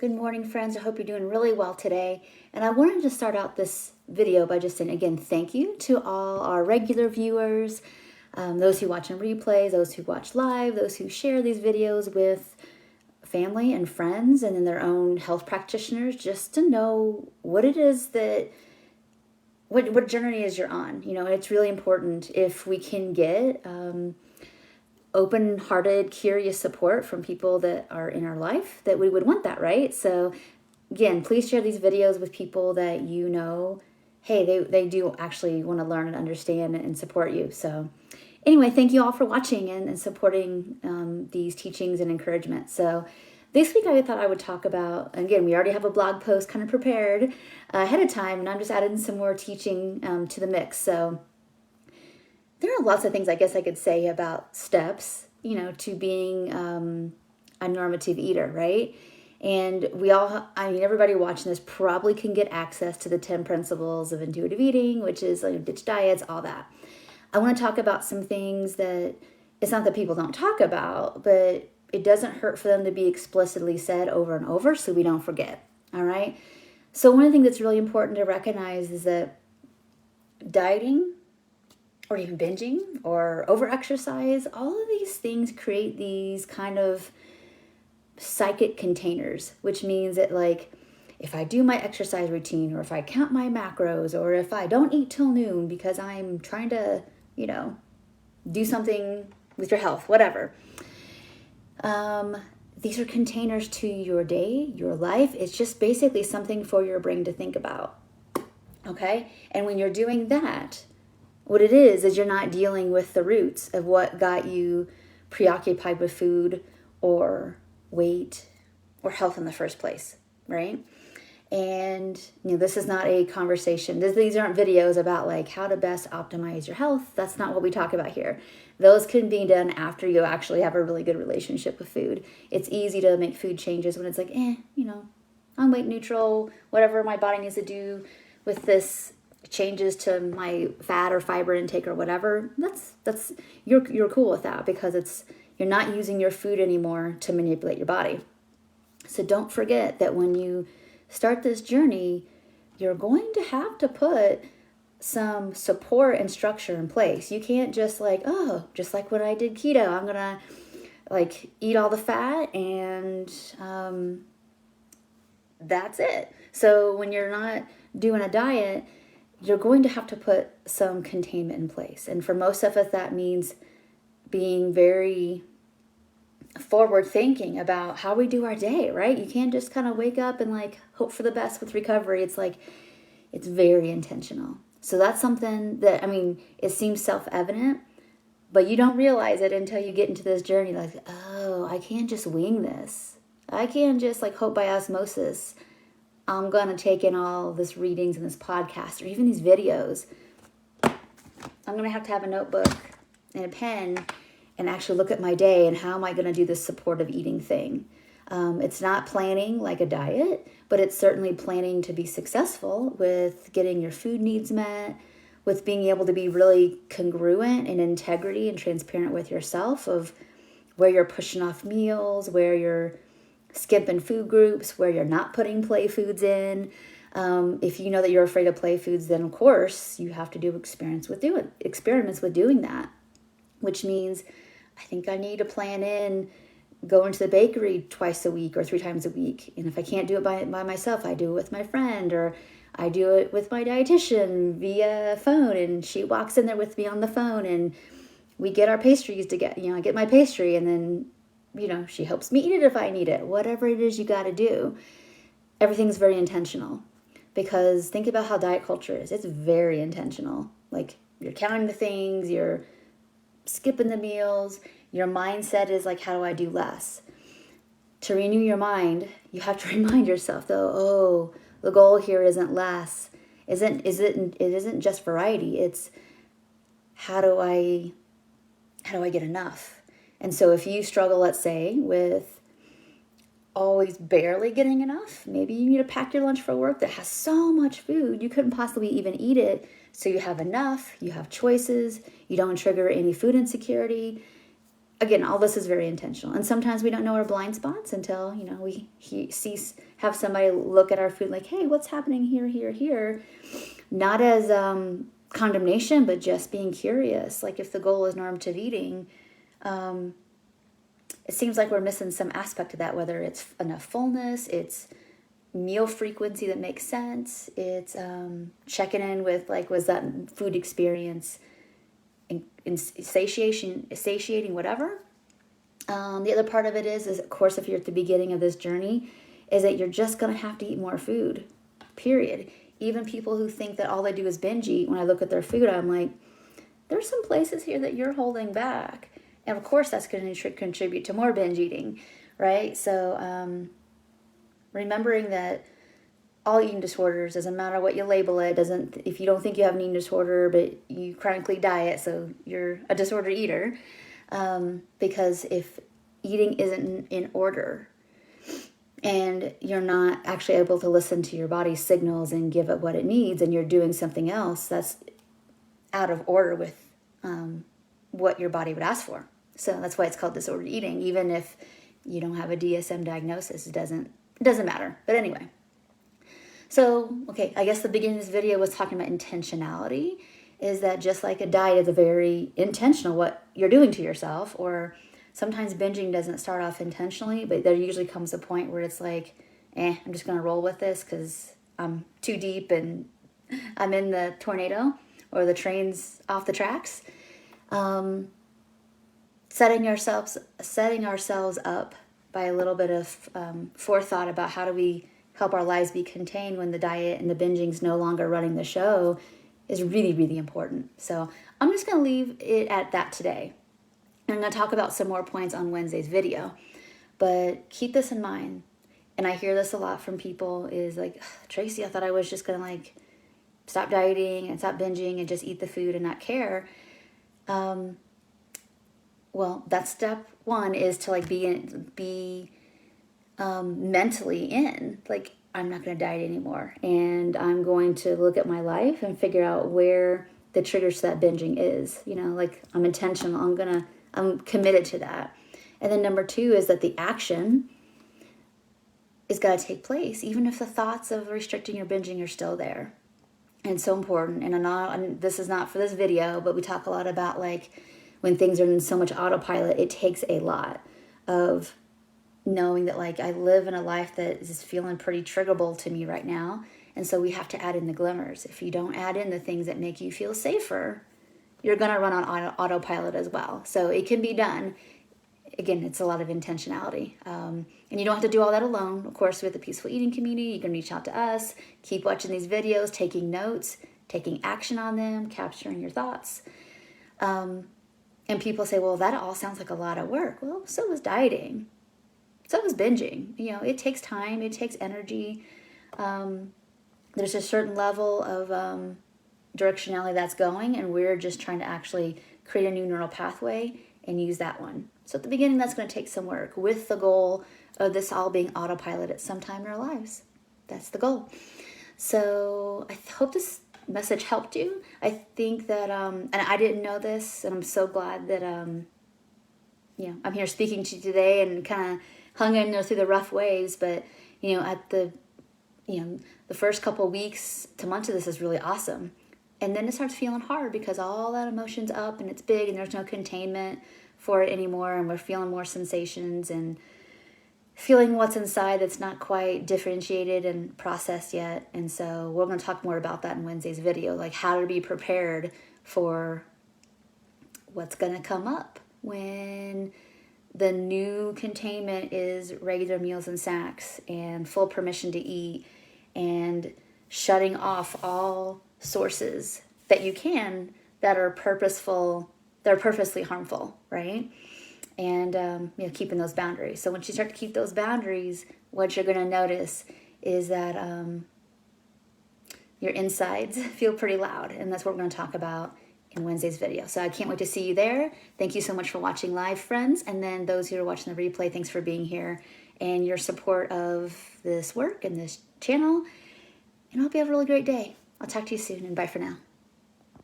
Good morning, friends. I hope you're doing really well today. And I wanted to start out this video by just saying, again, thank you to all our regular viewers, those who watch on replays, those who watch live, those who share these videos with family and friends and then their own health practitioners, just to know what it is that, what journey is you're on. You know, it's really important if we can get open-hearted, curious support from people that are in our life, that we would want that, right? So again, please share these videos with people that you know, hey, they do actually want to learn and understand and support you. So anyway, thank you all for watching and supporting these teachings and encouragement. So this week I thought I would talk about, again, we already have a blog post kind of prepared ahead of time, and I'm just adding some more teaching to the mix. So there are lots of things I guess I could say about steps, you know, to being a normative eater, right? And we all, I mean, everybody watching this probably can get access to the 10 principles of intuitive eating, which is like ditch diets, all that. I want to talk about some things that it's not that people don't talk about, but it doesn't hurt for them to be explicitly said over and over so we don't forget, all right? So one of the things that's really important to recognize is that dieting, or even binging or over-exercise, all of these things create these kind of psychic containers, which means that, like, if I do my exercise routine, or if I count my macros, or if I don't eat till noon because I'm trying to, you know, do something with your health, whatever. These are containers to your day, your life. It's just basically something for your brain to think about, okay? And when you're doing that, what it is you're not dealing with the roots of what got you preoccupied with food or weight or health in the first place, right? And, you know, this is not a conversation. These aren't videos about like how to best optimize your health. That's not what we talk about here. Those can be done after you actually have a really good relationship with food. It's easy to make food changes when it's like, you know, I'm weight neutral, whatever my body needs to do with this changes to my fat or fiber intake or whatever, that's you're cool with that because you're not using your food anymore to manipulate your body. So don't forget that when you start this journey, you're going to have to put some support and structure in place. You can't just like, just like when I did keto, I'm gonna like eat all the fat and that's it. So when you're not doing a diet, you're going to have to put some containment in place. And for most of us, that means being very forward thinking about how we do our day, right? You can't just kind of wake up and like hope for the best with recovery. It's like, it's very intentional. So that's something that, I mean, it seems self-evident, but you don't realize it until you get into this journey. Like, oh, I can't just wing this. I can't just like hope by osmosis I'm going to take in all this readings and this podcast or even these videos. I'm going to have a notebook and a pen and actually look at my day and how am I going to do this supportive eating thing. It's not planning like a diet, but it's certainly planning to be successful with getting your food needs met, with being able to be really congruent and integrity and transparent with yourself of where you're pushing off meals, where you're skipping food groups, where you're not putting play foods in. If you know that you're afraid of play foods, then of course you have to do experiments with doing that, which means I think I need to plan in going to the bakery twice a week or 3 times a week. And if I can't do it by myself, I do it with my friend, or I do it with my dietitian via phone, and she walks in there with me on the phone, and we get our pastries to get, I get my pastry, and then she helps me eat it if I need it. Whatever it is you got to do, everything's very intentional. Because think about how diet culture is. It's very intentional. Like, you're counting the things, you're skipping the meals. Your mindset is like, how do I do less? To renew your mind, you have to remind yourself, though, the goal here isn't less. It isn't just variety. It's how do I get enough? And so if you struggle, let's say, with always barely getting enough, maybe you need to pack your lunch for work that has so much food, you couldn't possibly even eat it. So you have enough, you have choices, you don't trigger any food insecurity. again, all this is very intentional. And sometimes we don't know our blind spots until, we have somebody look at our food like, hey, what's happening here, here, here? Not as condemnation, but just being curious. Like if the goal is normative eating, it seems like we're missing some aspect of that, whether it's enough fullness, it's meal frequency that makes sense, it's checking in with, like, was that food experience in satiating, whatever. The other part of it is, of course, if you're at the beginning of this journey, is that you're just going to have to eat more food, period. Even people who think that all they do is binge eat, when I look at their food, I'm like, there's some places here that you're holding back. And of course, that's going to contribute to more binge eating, right? So remembering that all eating disorders, doesn't matter what you label it, if you don't think you have an eating disorder, but you chronically diet, so you're a disordered eater, because if eating isn't in order and you're not actually able to listen to your body's signals and give it what it needs, and you're doing something else that's out of order with what your body would ask for. So that's why it's called disordered eating. Even if you don't have a DSM diagnosis, it doesn't matter. But anyway, so, okay, I guess the beginning of this video was talking about intentionality, is that just like a diet is very intentional what you're doing to yourself, or sometimes binging doesn't start off intentionally, but there usually comes a point where it's like, I'm just going to roll with this because I'm too deep and I'm in the tornado or the train's off the tracks. Setting ourselves up by a little bit of forethought about how do we help our lives be contained when the diet and the binging's no longer running the show is really, really important. So I'm just going to leave it at that today. I'm going to talk about some more points on Wednesday's video, but keep this in mind. And I hear this a lot from people is like, Tracy, I thought I was just going to like stop dieting and stop binging and just eat the food and not care. Well, that's step one, is to like be mentally in, like, I'm not going to diet anymore, and I'm going to look at my life and figure out where the triggers to that binging is. Like, I'm intentional. I'm committed to that. And then number two is that the action is got to take place, even if the thoughts of restricting or binging are still there. And it's so important. And this is not for this video, but we talk a lot about like when things are in so much autopilot, it takes a lot of knowing that like I live in a life that is feeling pretty triggerable to me right now. And so we have to add in the glimmers. If you don't add in the things that make you feel safer, you're going to run on autopilot as well. So it can be done. Again, it's a lot of intentionality. And you don't have to do all that alone. Of course, with the Peaceful Eating community, you can reach out to us, keep watching these videos, taking notes, taking action on them, capturing your thoughts. And people say, well, that all sounds like a lot of work. Well, so is dieting. So is binging. It takes time. It takes energy. There's a certain level of directionality that's going, and we're just trying to actually create a new neural pathway and use that one. So at the beginning, that's going to take some work with the goal of this all being autopilot at some time in our lives. That's the goal. So I hope this message helped you. I think that, and I didn't know this, and I'm so glad that, I'm here speaking to you today and kind of hung in there through the rough waves. But, at the first couple of weeks to months of this is really awesome. And then it starts feeling hard because all that emotion's up and it's big and there's no containment for it anymore. And we're feeling more sensations and feeling what's inside that's not quite differentiated and processed yet. And so we're going to talk more about that in Wednesday's video, like how to be prepared for what's going to come up when the new containment is regular meals and snacks and full permission to eat and shutting off all sources that you can that are purposely harmful, right? And keeping those boundaries. So once you start to keep those boundaries, what you're going to notice is that your insides feel pretty loud, and that's what we're going to talk about in Wednesday's video. So I can't wait to see you there. Thank you so much for watching live, friends, and then those who are watching the replay, thanks for being here and your support of this work and this channel, and I hope you have a really great day. I'll talk to you soon, and bye for now.